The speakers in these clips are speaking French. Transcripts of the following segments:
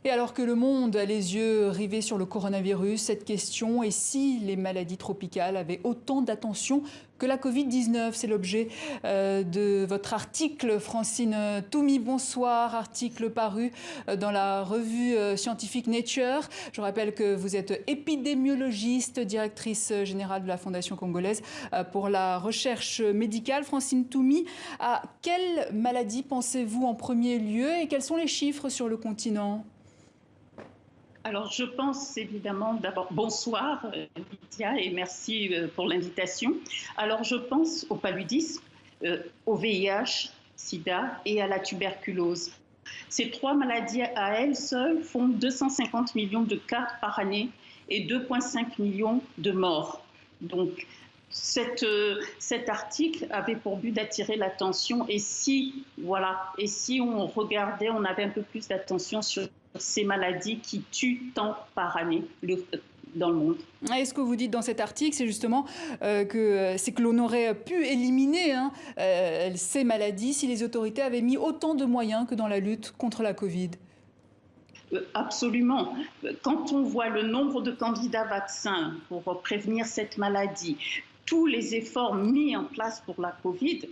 Et alors que le monde a les yeux rivés sur le coronavirus, cette question est si les maladies tropicales avaient autant d'attention que la Covid-19. C'est l'objet de votre article, Francine Toumi. Bonsoir, article paru dans la revue scientifique Nature. Je rappelle que vous êtes épidémiologiste, directrice générale de la Fondation congolaise pour la recherche médicale. Francine Toumi, à quelle maladie pensez-vous en premier lieu et quels sont les chiffres sur le continent ? Alors, je pense évidemment d'abord, bonsoir Lydia et merci pour l'invitation. Alors, je pense au paludisme, au VIH, SIDA et à la tuberculose. Ces trois maladies à elles seules font 250 millions de cas par année et 2,5 millions de morts. Donc, cet article avait pour but d'attirer l'attention et si on regardait, on avait un peu plus d'attention sur ces maladies qui tuent tant par année dans le monde. Et ce que vous dites dans cet article, c'est justement que l'on aurait pu éliminer ces maladies si les autorités avaient mis autant de moyens que dans la lutte contre la Covid. Absolument. Quand on voit le nombre de candidats vaccins pour prévenir cette maladie, tous les efforts mis en place pour la Covid,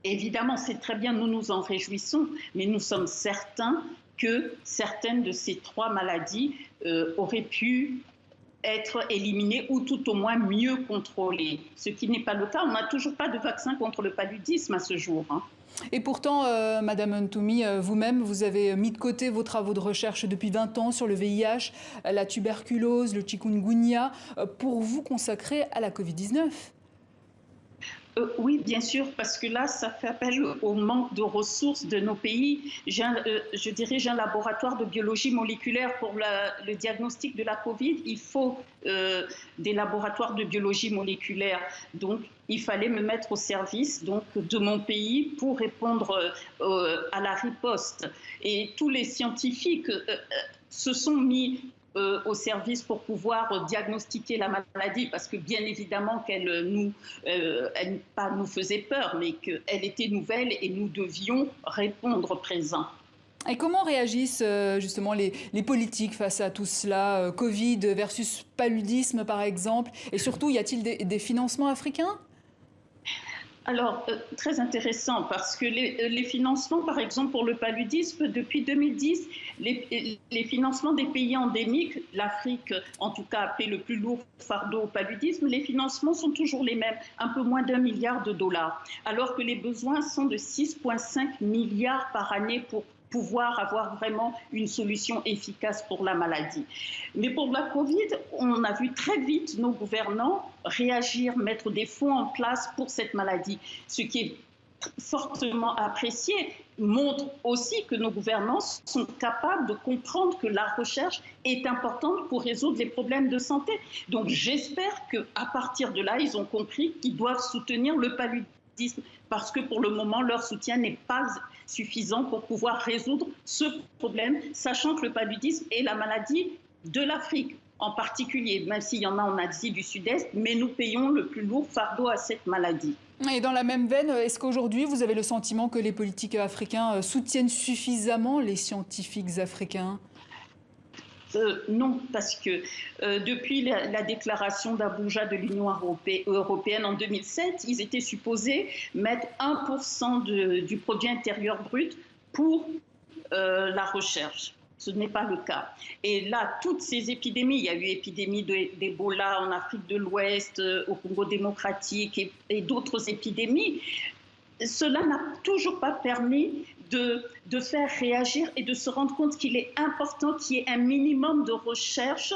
évidemment, c'est très bien, nous nous en réjouissons, mais nous sommes certains que certaines de ces trois maladies auraient pu être éliminées ou tout au moins mieux contrôlées. Ce qui n'est pas le cas. On n'a toujours pas de vaccin contre le paludisme à ce jour. Et pourtant, Madame Ntoumi, vous-même, vous avez mis de côté vos travaux de recherche depuis 20 ans sur le VIH, la tuberculose, le chikungunya, pour vous consacrer à la Covid-19. Oui, bien sûr, parce que là, ça fait appel au manque de ressources de nos pays. Je dirige un laboratoire de biologie moléculaire pour le diagnostic de la Covid. Il faut des laboratoires de biologie moléculaire. Donc, il fallait me mettre au service de mon pays pour répondre à la riposte. Et tous les scientifiques se sont mis au service pour pouvoir diagnostiquer la maladie, parce que bien évidemment qu'elle nous faisait peur, mais qu'elle était nouvelle et nous devions répondre présent. Et comment réagissent justement les politiques face à tout cela, Covid versus paludisme par exemple, et surtout y a-t-il des financements africains ? Alors, très intéressant, parce que les financements, par exemple, pour le paludisme, depuis 2010, les financements des pays endémiques, l'Afrique, en tout cas, paie le plus lourd fardeau au paludisme, les financements sont toujours les mêmes, un peu moins d'1 milliard de dollars, alors que les besoins sont de 6,5 milliards par année pour pouvoir avoir vraiment une solution efficace pour la maladie. Mais pour la Covid, on a vu très vite nos gouvernants réagir, mettre des fonds en place pour cette maladie, ce qui est fortement apprécié, montre aussi que nos gouvernants sont capables de comprendre que la recherche est importante pour résoudre les problèmes de santé. Donc j'espère qu'à partir de là, ils ont compris qu'ils doivent soutenir le paludisme, parce que pour le moment, leur soutien n'est pas suffisant pour pouvoir résoudre ce problème, sachant que le paludisme est la maladie de l'Afrique en particulier, même s'il y en a en Asie du Sud-Est, mais nous payons le plus lourd fardeau à cette maladie. Et dans la même veine, est-ce qu'aujourd'hui, vous avez le sentiment que les politiques africains soutiennent suffisamment les scientifiques africains ? Non, parce que depuis la déclaration d'Abuja de l'Union européenne en 2007, ils étaient supposés mettre 1% du produit intérieur brut pour la recherche. Ce n'est pas le cas. Et là, toutes ces épidémies, il y a eu épidémie d'Ebola en Afrique de l'Ouest, au Congo démocratique et d'autres épidémies, cela n'a toujours pas permis de faire réagir et de se rendre compte qu'il est important qu'il y ait un minimum de recherche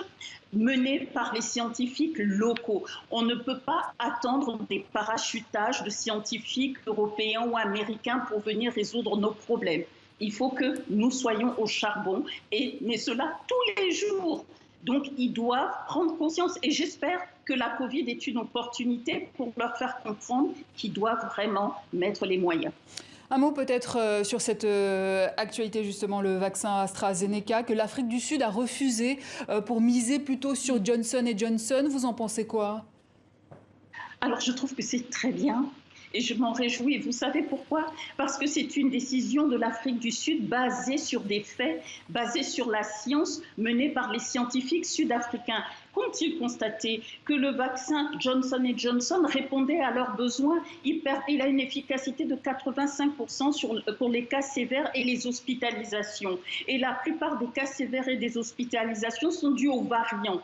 menée par les scientifiques locaux. On ne peut pas attendre des parachutages de scientifiques européens ou américains pour venir résoudre nos problèmes. Il faut que nous soyons au charbon, mais cela tous les jours. Donc, ils doivent prendre conscience. Et j'espère que la Covid est une opportunité pour leur faire comprendre qu'ils doivent vraiment mettre les moyens. Un mot peut-être sur cette actualité, justement, le vaccin AstraZeneca, que l'Afrique du Sud a refusé pour miser plutôt sur Johnson & Johnson. Vous en pensez quoi ? Alors, je trouve que c'est très bien et je m'en réjouis. Vous savez pourquoi? Parce que c'est une décision de l'Afrique du Sud basée sur des faits, basée sur la science menée par les scientifiques sud-africains. Qu'ont-ils constaté? Que le vaccin Johnson & Johnson répondait à leurs besoins. Il a une efficacité de 85% pour les cas sévères et les hospitalisations. Et la plupart des cas sévères et des hospitalisations sont dus aux variants.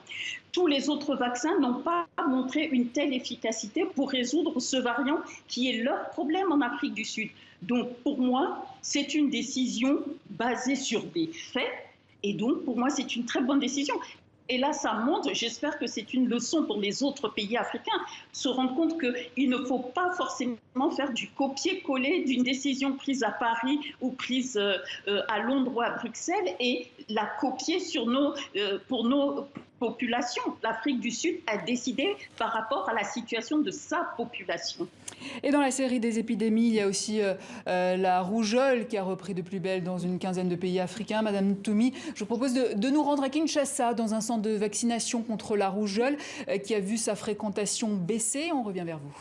Tous les autres vaccins n'ont pas montré une telle efficacité pour résoudre ce variant qui est leur problème en Afrique du Sud. Donc pour moi, c'est une décision basée sur des faits. Et donc pour moi, c'est une très bonne décision. Et là, ça montre, j'espère que c'est une leçon pour les autres pays africains, se rendre compte qu'il ne faut pas forcément faire du copier-coller d'une décision prise à Paris ou prise à Londres ou à Bruxelles et la copier pour nos populations. L'Afrique du Sud a décidé par rapport à la situation de sa population. Et dans la série des épidémies, il y a aussi la rougeole qui a repris de plus belle dans une quinzaine de pays africains. Madame Toumi, je vous propose de nous rendre à Kinshasa, dans un centre de vaccination contre la rougeole qui a vu sa fréquentation baisser. On revient vers vous.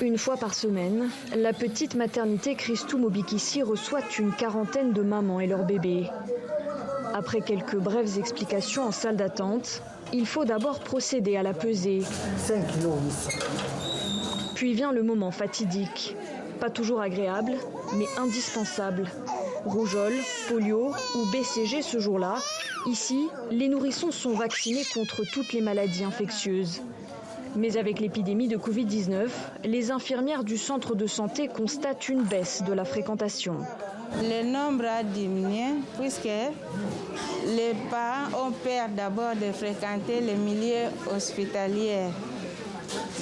Une fois par semaine, la petite maternité Christou Mobikissi reçoit une quarantaine de mamans et leurs bébés. Après quelques brèves explications en salle d'attente, il faut d'abord procéder à la pesée. 5 kilos. Puis vient le moment fatidique. Pas toujours agréable, mais indispensable. Rougeole, polio ou BCG ce jour-là. Ici, les nourrissons sont vaccinés contre toutes les maladies infectieuses. Mais avec l'épidémie de Covid-19, les infirmières du centre de santé constatent une baisse de la fréquentation. Le nombre a diminué puisque les parents ont peur d'abord de fréquenter les milieux hospitaliers.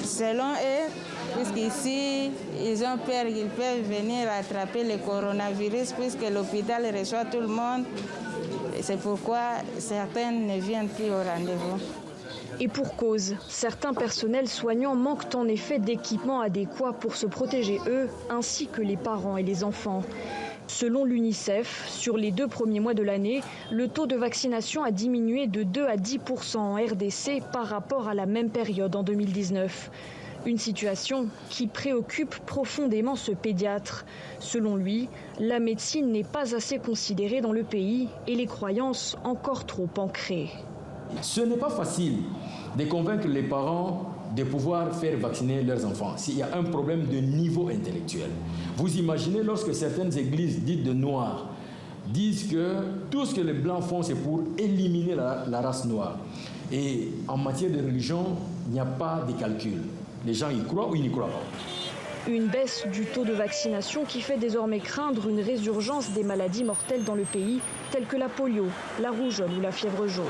Selon eux, puisqu'ici, ils ont peur qu'ils peuvent venir attraper le coronavirus puisque l'hôpital reçoit tout le monde. C'est pourquoi certaines ne viennent plus au rendez-vous. Et pour cause, certains personnels soignants manquent en effet d'équipements adéquats pour se protéger eux, ainsi que les parents et les enfants. Selon l'UNICEF, sur les 2 premiers mois de l'année, le taux de vaccination a diminué de 2 à 10% en RDC par rapport à la même période en 2019. Une situation qui préoccupe profondément ce pédiatre. Selon lui, la médecine n'est pas assez considérée dans le pays et les croyances encore trop ancrées. Ce n'est pas facile de convaincre les parents de pouvoir faire vacciner leurs enfants s'il y a un problème de niveau intellectuel. Vous imaginez lorsque certaines églises dites de noirs disent que tout ce que les blancs font, c'est pour éliminer la race noire. Et en matière de religion, il n'y a pas de calcul. Les gens y croient ou ils n'y croient pas. Une baisse du taux de vaccination qui fait désormais craindre une résurgence des maladies mortelles dans le pays, telles que la polio, la rougeole ou la fièvre jaune.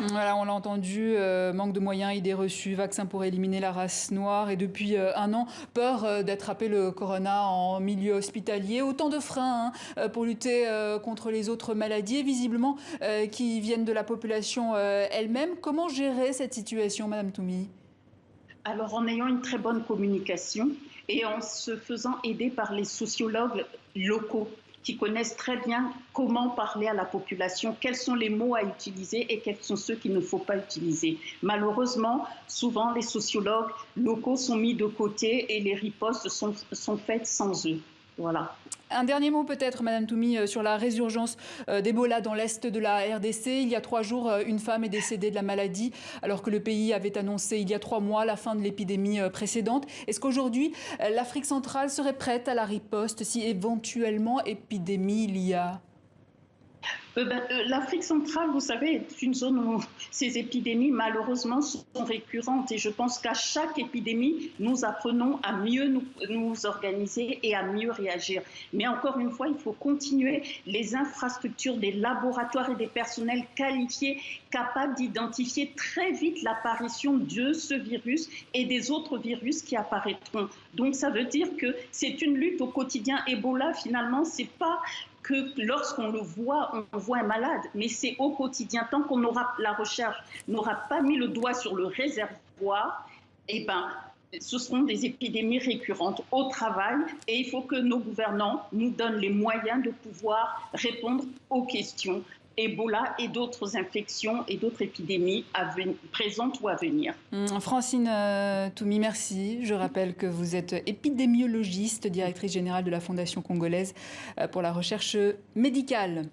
Voilà, on l'a entendu, manque de moyens, idées reçues, vaccins pour éliminer la race noire et depuis 1 an, peur d'attraper le corona en milieu hospitalier. Autant de freins pour lutter contre les autres maladies et visiblement qui viennent de la population elle-même. Comment gérer cette situation, Madame Toumi? Alors en ayant une très bonne communication et en se faisant aider par les sociologues locaux qui connaissent très bien comment parler à la population, quels sont les mots à utiliser et quels sont ceux qu'il ne faut pas utiliser. Malheureusement, souvent les sociologues locaux sont mis de côté et les ripostes sont faites sans eux. Voilà. Un dernier mot peut-être, Madame Toumi, sur la résurgence d'Ebola dans l'est de la RDC. Il y a 3 jours, une femme est décédée de la maladie, alors que le pays avait annoncé il y a 3 mois la fin de l'épidémie précédente. Est-ce qu'aujourd'hui, l'Afrique centrale serait prête à la riposte si éventuellement épidémie il y a ? L'Afrique centrale, vous savez, est une zone où ces épidémies, malheureusement, sont récurrentes. Et je pense qu'à chaque épidémie, nous apprenons à mieux nous organiser et à mieux réagir. Mais encore une fois, il faut continuer les infrastructures des laboratoires et des personnels qualifiés, capables d'identifier très vite l'apparition de ce virus et des autres virus qui apparaîtront. Donc, ça veut dire que c'est une lutte au quotidien. Ebola, finalement, c'est pas que lorsqu'on le voit, on voit un malade, mais c'est au quotidien. Tant qu'on aura, la recherche n'aura pas mis le doigt sur le réservoir, eh ben, ce seront des épidémies récurrentes au travail et il faut que nos gouvernants nous donnent les moyens de pouvoir répondre aux questions Ebola et d'autres infections et d'autres épidémies présentes ou à venir. Francine Toumi, merci. Je rappelle que vous êtes épidémiologiste, directrice générale de la Fondation congolaise pour la recherche médicale.